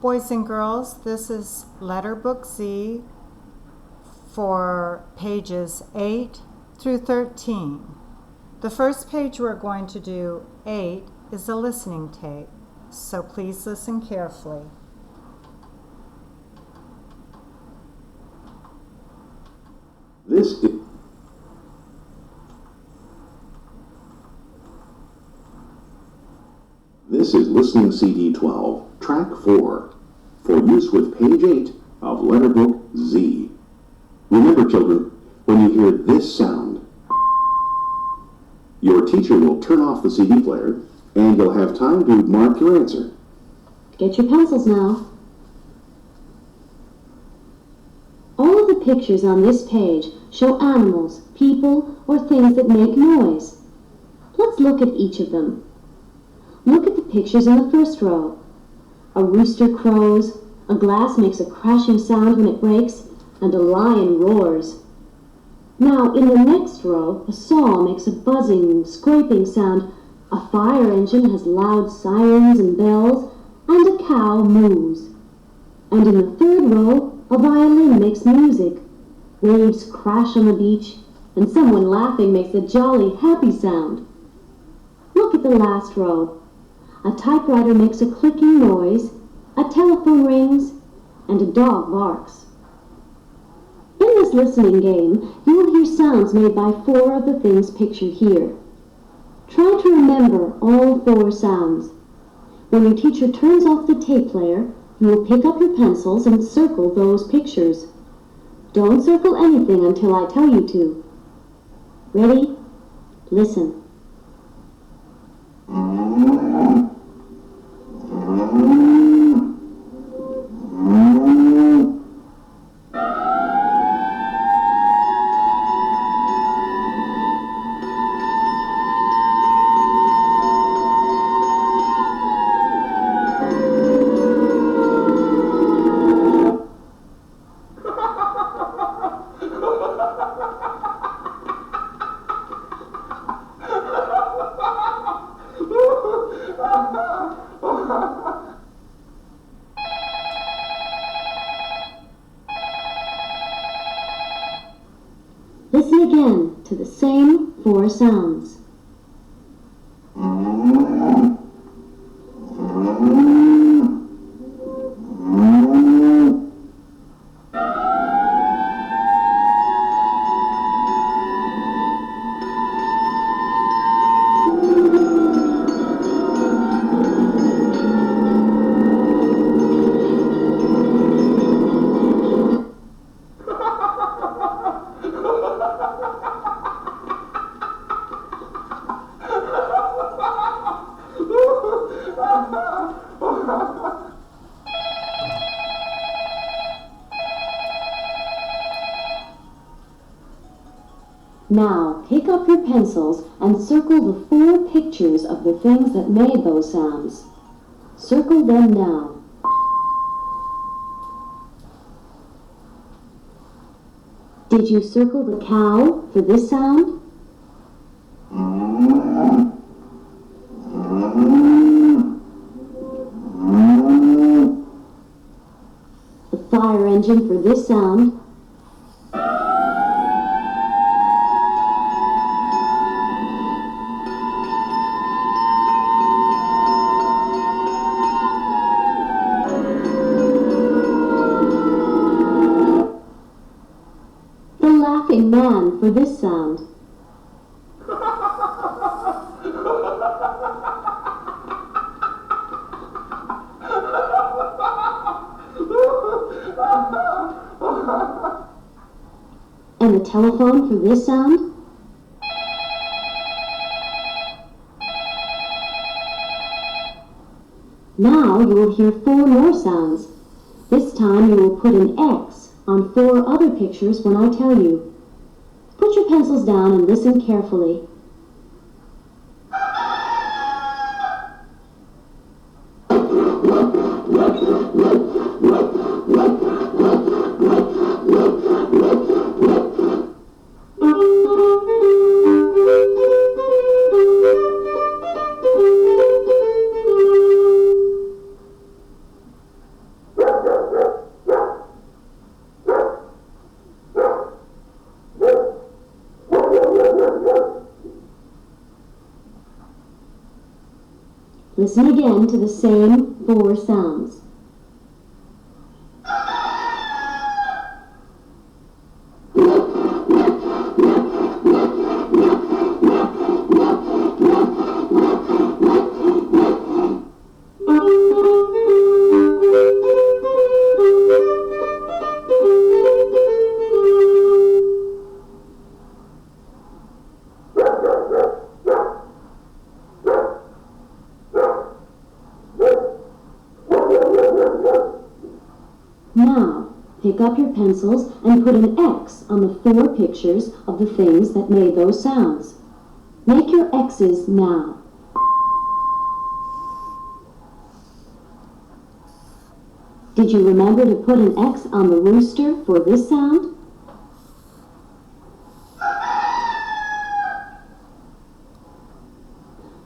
Boys and girls, this is Letterbook Z for pages 8 through 13. The first page we're going to do, 8, is a listening tape, so please listen carefully. This is Listening CD 12, Track 4, for use with page 8 of Letterbook Z. Remember, children, when you hear this sound, your teacher will turn off the CD player, and you'll have time to mark your answer. Get your pencils now. All of the pictures on this page show animals, people, or things that make noise. Let's look at each of them. Look at the pictures in the first row. A rooster crows, a glass makes a crashing sound when it breaks, and a lion roars. Now, in the next row, a saw makes a buzzing, scraping sound, a fire engine has loud sirens and bells, and a cow moos. And in the third row, a violin makes music. Waves crash on the beach, and someone laughing makes a jolly, happy sound. Look at the last row. A typewriter makes a clicking noise, a telephone rings, and a dog barks. In this listening game, you will hear sounds made by 4 of the things pictured here. Try to remember all 4 sounds. When your teacher turns off the tape player, you will pick up your pencils and circle those pictures. Don't circle anything until I tell you to. Ready? Listen. Listen again to the same 4 sounds. Now, pick up your pencils and circle the 4 pictures of the things that made those sounds. Circle them now. Did you circle the cow for this sound? The fire engine for this sound? Man for this sound. And the telephone for this sound. Now you will hear 4 more sounds. This time you will put an X on 4 other pictures when I tell you. Put your pencils down and listen carefully. Listen again to the same 4 sounds. Now, pick up your pencils and put an X on the 4 pictures of the things that made those sounds. Make your X's now. Did you remember to put an X on the rooster for this sound?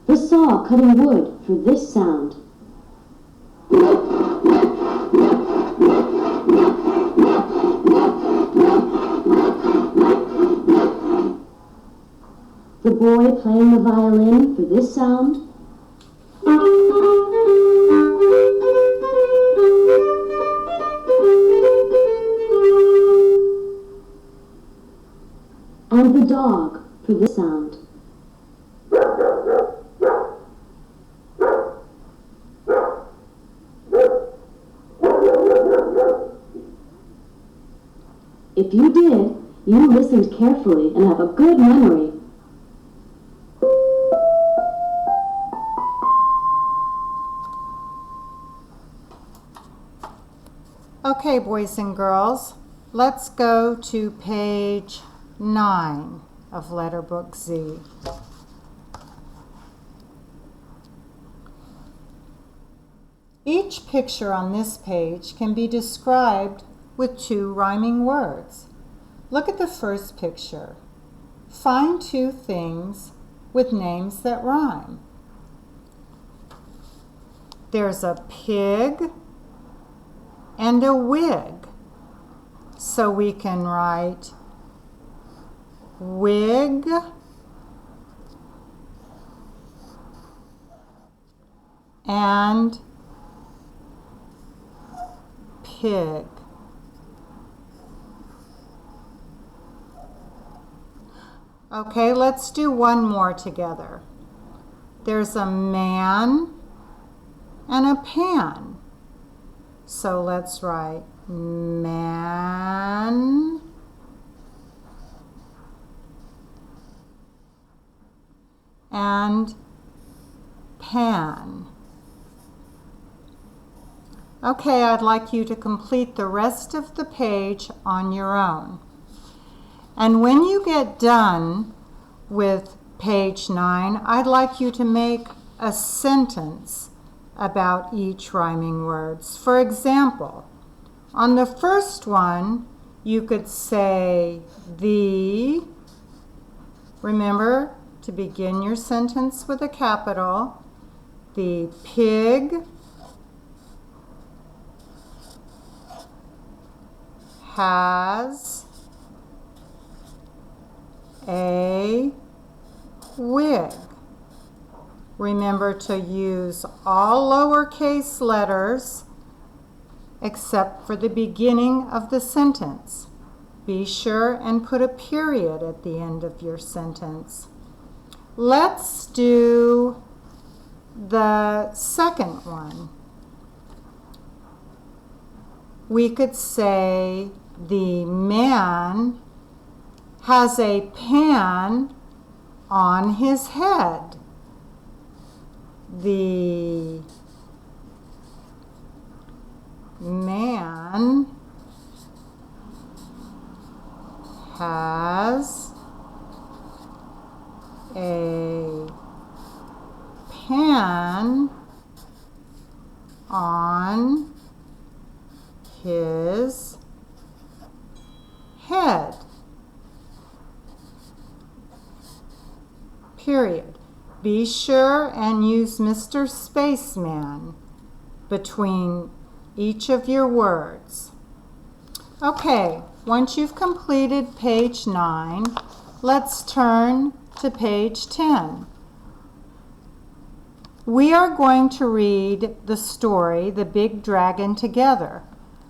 The saw cutting wood for this sound. The boy playing the violin for this sound. And the dog for this sound. If you did, you listened carefully and have a good memory. Okay, boys and girls, let's go to page 9 of Letter Book Z. Each picture on this page can be described with 2 rhyming words. Look at the first picture. Find 2 things with names that rhyme. There's a pig and a wig. So we can write wig and pig. Okay, let's do one more together. There's a man and a pan. So let's write man and pan. Okay, I'd like you to complete the rest of the page on your own. And when you get done with page 9, I'd like you to make a sentence about each rhyming words. For example, on the first one, you could say remember to begin your sentence with a capital, the pig has a wig. Remember to use all lowercase letters except for the beginning of the sentence. Be sure and put a period at the end of your sentence. Let's do the second one. We could say the man has a pan on his head. The man has a pan on his head. Period. Be sure and use Mr. Spaceman between each of your words. Okay, once you've completed page 9, let's turn to page 10. We are going to read the story, The Big Dragon, together.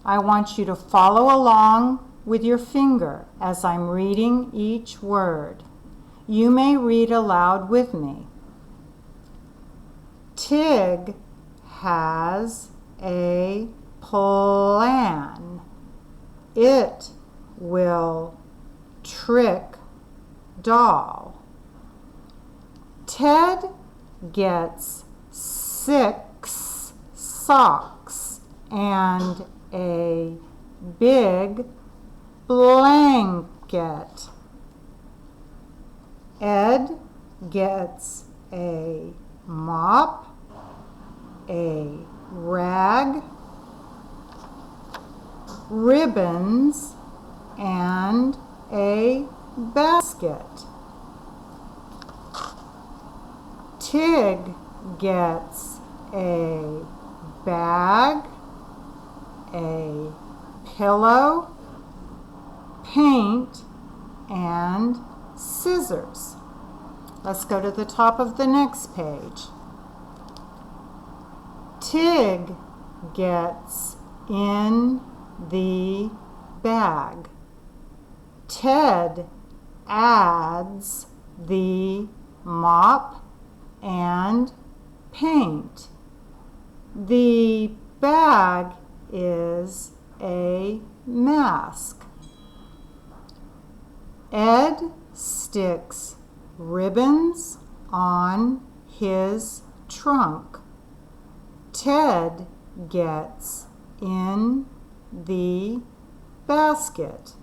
I want you to follow along with your finger as I'm reading each word. You may read aloud with me. Tig has a plan. It will trick Doll. Ted gets 6 socks and a big blanket. Ed gets a mop, a rag, ribbons, and a basket. Tig gets a bag, a pillow, paint, and scissors. Let's go to the top of the next page. Tig gets in the bag. Ted adds the mop and paint. The bag is a mask. Ed sticks ribbons on his trunk. Ted gets in the basket.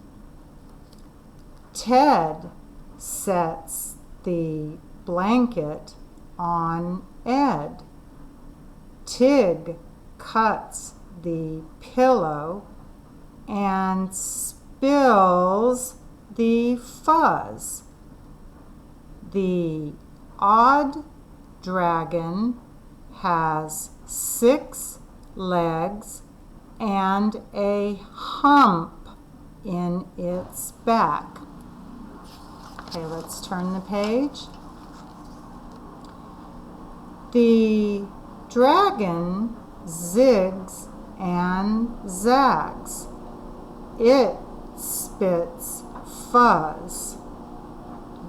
Ted sets the blanket on Ed. Tig cuts the pillow and spills the fuzz. The odd dragon has 6 legs and a hump in its back. Okay, let's turn the page. The dragon zigs and zags. It spits fuzz.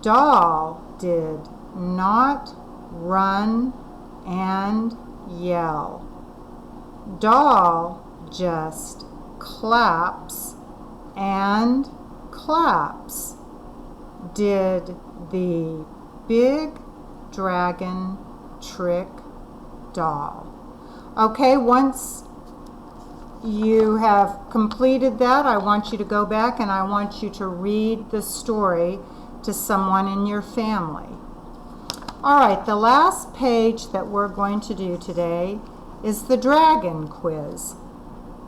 Doll did not run and yell. Doll just claps and claps. Did the big dragon trick Doll? Okay, once you have completed that, I want you to go back and I want you to read the story to someone in your family. All right, the last page that we're going to do today is the dragon quiz.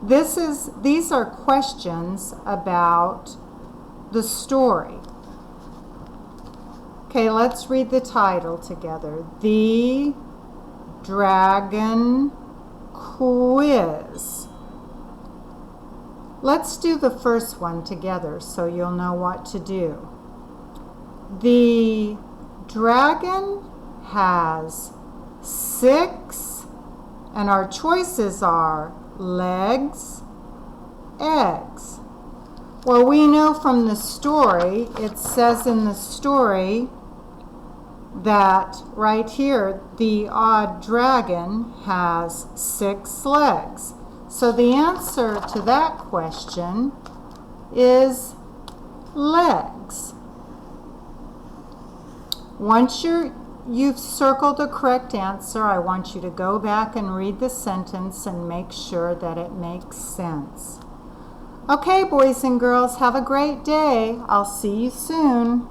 These are questions about the story. Okay, let's read the title together. The Dragon Quiz. Let's do the first one together so you'll know what to do. The dragon has 6, and our choices are legs, eggs. Well, we know from the story, it says in the story that right here, the odd dragon has 6 legs. So the answer to that question is legs. Once you've circled the correct answer, I want you to go back and read the sentence and make sure that it makes sense. Okay, boys and girls, have a great day. I'll see you soon.